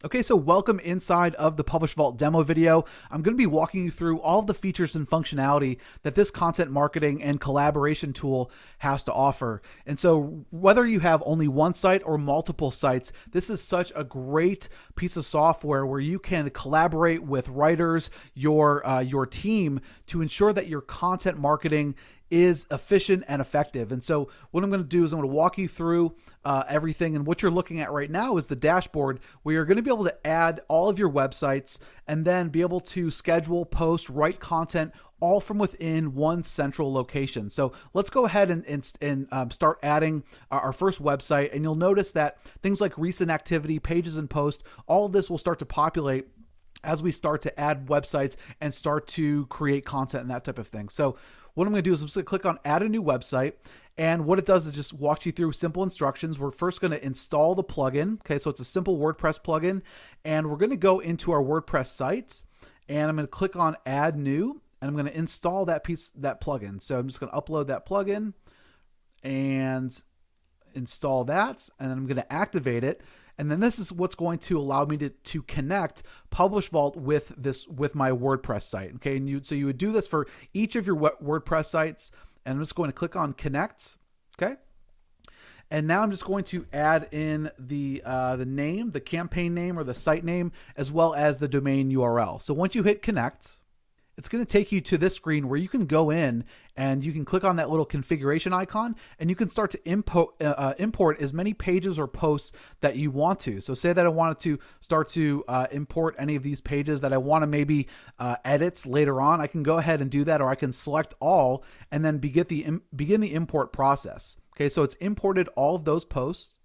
Okay, so welcome inside of the PublishVault demo video. I'm going to be walking you through all of the features and functionality that this content marketing and collaboration tool has to offer. And so whether you have only one site or multiple sites, this is such a great piece of software where you can collaborate with writers, your team, to ensure that your content marketing is efficient and effective. And so what I'm going to do is I'm going to walk you through everything. And what you're looking at right now is the dashboard where you're going to be able to add all of your websites and then be able to schedule, post, write content all from within one central location. So let's go ahead and start adding our first website. And you'll notice that things like recent activity, pages and posts, all of this will start to populate as we start to add websites and start to create content and that type of thing. So what I'm going to do is I'm just going to click on add a new website. And what it does is just walks you through simple instructions. We're first going to install the plugin. Okay, so it's a simple WordPress plugin. And we're going to go into our WordPress site. And I'm going to click on add new. And I'm going to install that plugin. So I'm just going to upload that plugin and install that. And then I'm going to activate it. And then this is what's going to allow me to connect PublishVault with my WordPress site. Okay, and so you would do this for each of your WordPress sites. And I'm just going to click on connect. Okay, and now I'm just going to add in the name, the campaign name or the site name, as well as the domain URL. So once you hit connect, it's going to take you to this screen where you can go in and you can click on that little configuration icon and you can start to import as many pages or posts that you want to. So say that I wanted to start to import any of these pages that I want to maybe edit later on. I can go ahead and do that, or I can select all and then begin the import process. Okay, so it's imported all of those posts.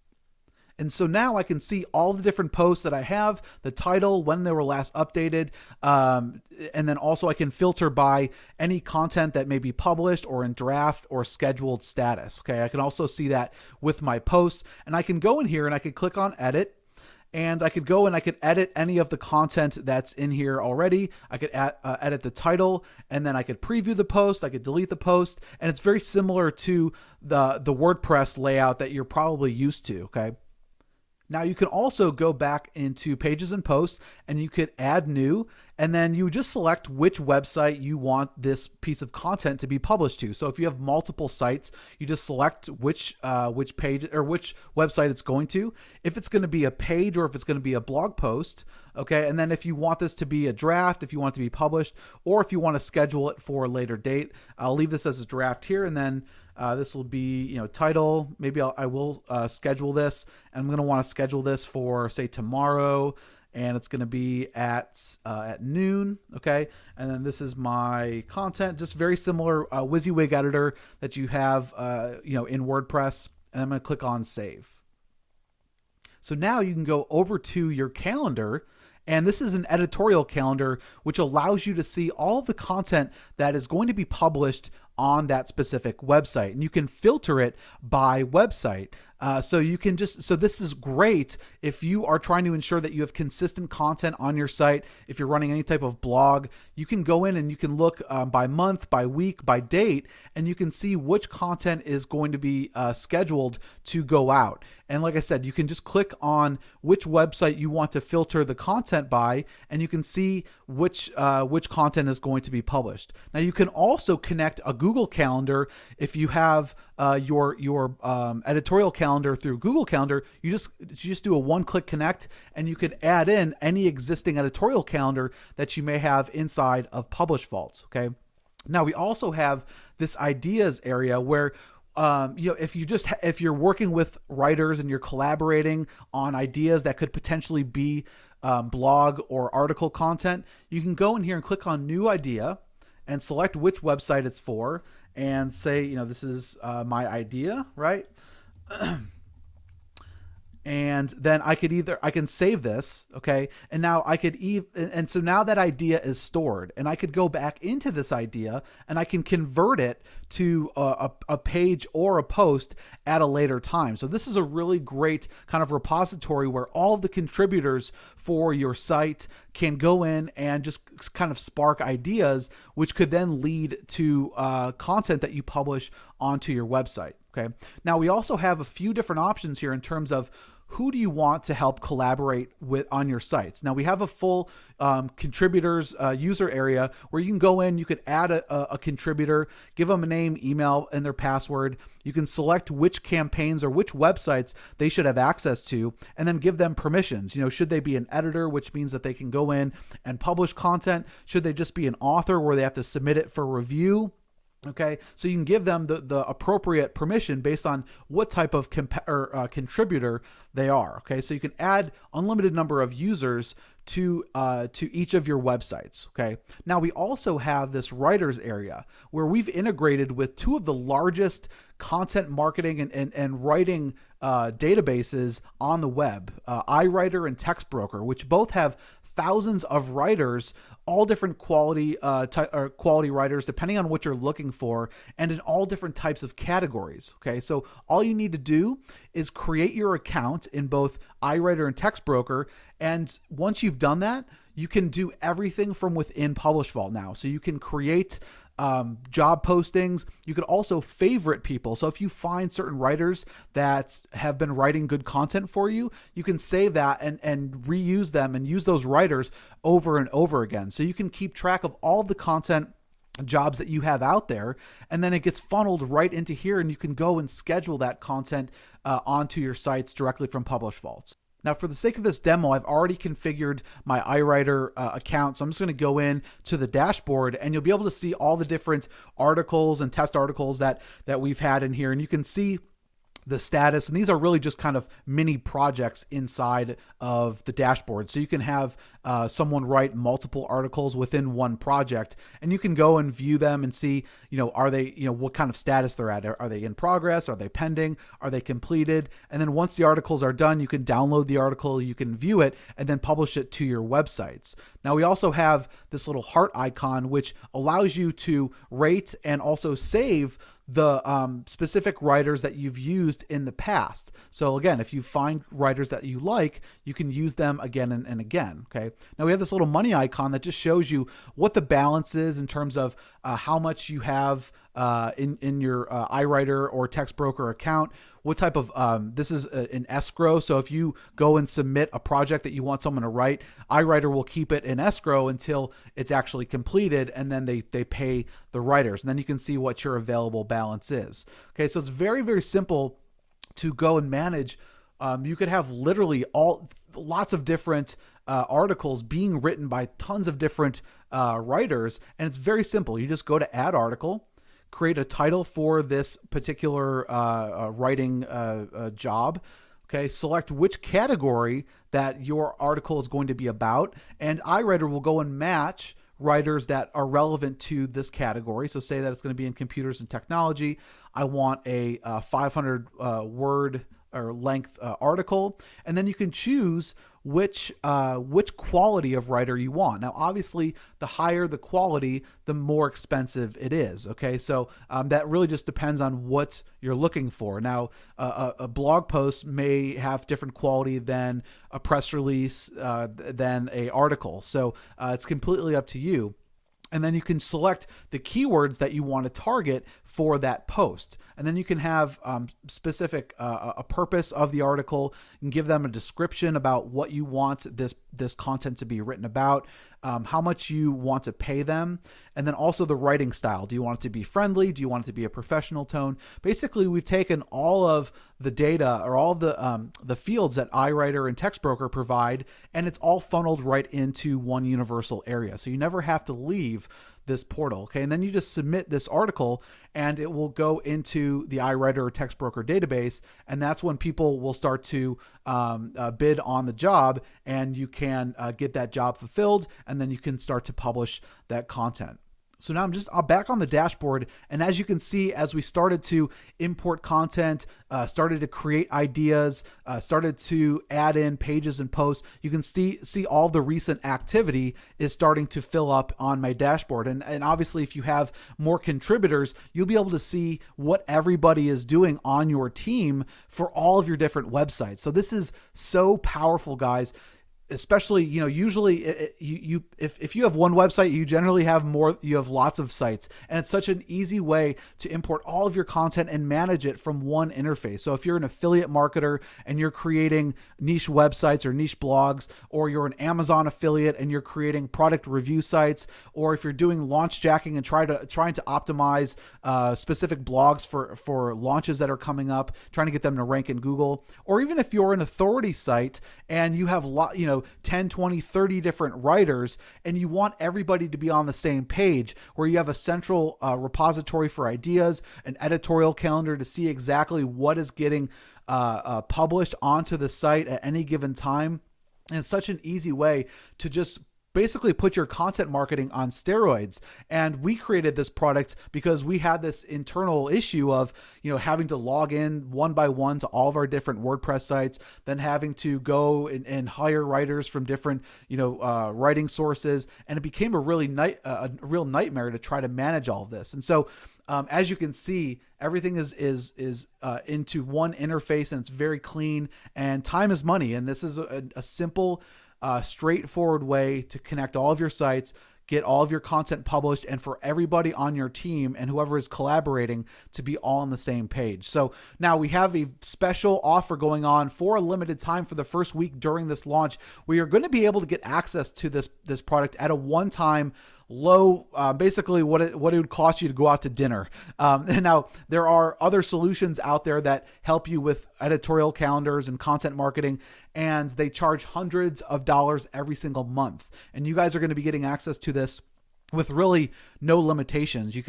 And so now I can see all the different posts that I have, the title, when they were last updated, and then also I can filter by any content that may be published or in draft or scheduled status. Okay, I can also see that with my posts, and I can go in here and I could click on edit, and I could go and I could edit any of the content that's in here already. I could edit the title, and then I could preview the post. I could delete the post, and it's very similar to the WordPress layout that you're probably used to. Okay. Now you can also go back into pages and posts and you could add new, and then you just select which website you want this piece of content to be published to. So if you have multiple sites, you just select which page or which website it's going to. If it's going to be a page or if it's going to be a blog post, okay? And then if you want this to be a draft, if you want it to be published, or if you want to schedule it for a later date, I'll leave this as a draft here, and then this will be, title. Maybe I will schedule this, and I'm going to want to schedule this for, say, tomorrow, and it's going to be at noon. Okay, and then this is my content, just very similar WYSIWYG editor that you have, in WordPress, and I'm going to click on save. So now you can go over to your calendar. And this is an editorial calendar, which allows you to see all of the content that is going to be published on that specific website. And you can filter it by website. So this is great if you are trying to ensure that you have consistent content on your site. If you're running any type of blog, you can go in and you can look by month, by week, by date, and you can see which content is going to be scheduled to go out. And like I said, you can just click on which website you want to filter the content by, and you can see which content is going to be published. Now you can also connect a Google Calendar. If you have your editorial calendar through Google Calendar, you just do a one-click connect, and you can add in any existing editorial calendar that you may have inside of PublishVault. Okay. Now we also have this ideas area where if you're working with writers and you're collaborating on ideas that could potentially be blog or article content, you can go in here and click on new idea and select which website it's for, and say, this is my idea, right? And then I can save this, okay? And now so now that idea is stored, and I could go back into this idea and I can convert it to a page or a post at a later time. So this is a really great kind of repository where all of the contributors for your site can go in and just kind of spark ideas, which could then lead to content that you publish onto your website. Okay. Now we also have a few different options here in terms of who do you want to help collaborate with on your sites. Now we have a full contributors user area where you can go in, you could add a contributor, give them a name, email, and their password. You can select which campaigns or which websites they should have access to, and then give them permissions. Should they be an editor, which means that they can go in and publish content? Should they just be an author where they have to submit it for review? Okay, so you can give them the appropriate permission based on what type of contributor they are. Okay, so you can add unlimited number of users to each of your websites. Okay, now we also have this writers area where we've integrated with two of the largest content marketing and writing databases on the web, iWriter and TextBroker, which both have thousands of writers, all different quality writers, depending on what you're looking for, and in all different types of categories. Okay, so all you need to do is create your account in both iWriter and TextBroker, and once you've done that, you can do everything from within PublishVault now. So you can create job postings. You could also favorite people. So if you find certain writers that have been writing good content for you, you can save that and reuse them and use those writers over and over again. So you can keep track of all the content jobs that you have out there, and then it gets funneled right into here, and you can go and schedule that content onto your sites directly from PublishVault. Now, for the sake of this demo, I've already configured my iWriter account. So I'm just going to go in to the dashboard, and you'll be able to see all the different articles and test articles that we've had in here. And you can see the status, and these are really just kind of mini projects inside of the dashboard. So you can have someone write multiple articles within one project, and you can go and view them and see, are they, what kind of status they're at. Are they in progress? Are they pending? Are they completed? And then once the articles are done, you can download the article, you can view it, and then publish it to your websites. Now we also have this little heart icon, which allows you to rate and also save the specific writers that you've used in the past. So again, if you find writers that you like, you can use them again and again. Okay. Now we have this little money icon that just shows you what the balance is in terms of how much you have in your iWriter or TextBroker account. What type of, this is an escrow. So if you go and submit a project that you want someone to write, iWriter will keep it in escrow until it's actually completed, and then they pay the writers. And then you can see what your available balance is. Okay, so it's very, very simple to go and manage. You could have literally lots of different articles being written by tons of different writers, and it's very simple. You just go to add article, create a title for this particular writing job. Okay, select which category that your article is going to be about, and iWriter will go and match writers that are relevant to this category. So say that it's going to be in computers and technology. I want a 500 word or length article, and then you can choose which quality of writer you want. Now, obviously, the higher the quality, the more expensive it is. Okay, so that really just depends on what you're looking for. Now, a blog post may have different quality than a press release, than a article. So it's completely up to you. And then you can select the keywords that you want to target for that post. And then you can have specific a purpose of the article, and give them a description about what you want this content to be written about, how much you want to pay them, and then also the writing style. Do you want it to be friendly? Do you want it to be a professional tone? Basically, we've taken all of the data or all of the fields that iWriter and TextBroker provide, and it's all funneled right into one universal area. So you never have to leave this portal. Okay, and then you just submit this article, and it will go into the iWriter or TextBroker database, and that's when people will start to bid on the job, and you can get that job fulfilled, and then you can start to publish that content. So now I'm back on the dashboard, and as you can see, as we started to import content, started to create ideas, started to add in pages and posts, you can see all the recent activity is starting to fill up on my dashboard. And obviously, if you have more contributors, you'll be able to see what everybody is doing on your team for all of your different websites. So this is so powerful, guys. especially, usually if you have one website, you generally have more, you have lots of sites, and it's such an easy way to import all of your content and manage it from one interface. So if you're an affiliate marketer and you're creating niche websites or niche blogs, or you're an Amazon affiliate and you're creating product review sites, or if you're doing launch jacking and trying to optimize specific blogs for launches that are coming up, trying to get them to rank in Google, or even if you're an authority site and you have 10, 20, 30 different writers, and you want everybody to be on the same page, where you have a central repository for ideas, an editorial calendar to see exactly what is getting published onto the site at any given time. And it's such an easy way to just basically put your content marketing on steroids. And we created this product because we had this internal issue of, having to log in one by one to all of our different WordPress sites, then having to go and hire writers from different, writing sources. And it became a real nightmare to try to manage all of this. And so, as you can see, everything is into one interface, and it's very clean, and time is money. And this is a simple, straightforward way to connect all of your sites, get all of your content published, and for everybody on your team and whoever is collaborating to be all on the same page. So now we have a special offer going on for a limited time for the first week during this launch, where you're going to be able to get access to this product at a one-time low, basically what it would cost you to go out to dinner. And now there are other solutions out there that help you with editorial calendars and content marketing, and they charge hundreds of dollars every single month. And you guys are going to be getting access to this with really no limitations. You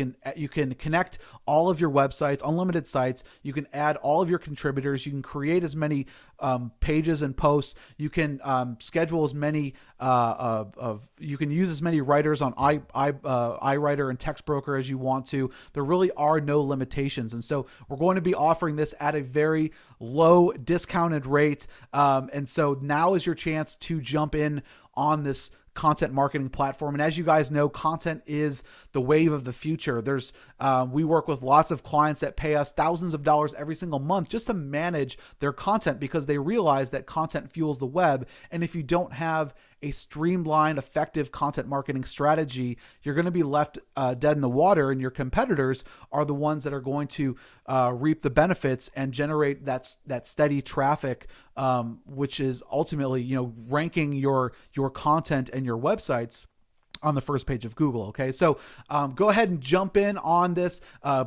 can connect all of your websites, unlimited sites. You can add all of your contributors. You can create as many pages and posts. You can schedule as many you can use as many writers on iWriter and Text Broker as you want to. There really are no limitations. And so we're going to be offering this at a very low discounted rate. And so now is your chance to jump in on this content marketing platform. And as you guys know, content is the wave of the future. We work with lots of clients that pay us thousands of dollars every single month just to manage their content, because they realize that content fuels the web. And if you don't have a streamlined, effective content marketing strategy, you're going to be left dead in the water, and your competitors are the ones that are going to reap the benefits and generate that steady traffic, which is ultimately, ranking your content and your websites on the first page of Google. Okay, so go ahead and jump in on this,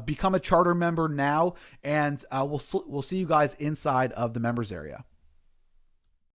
become a charter member now, and we'll see you guys inside of the members area.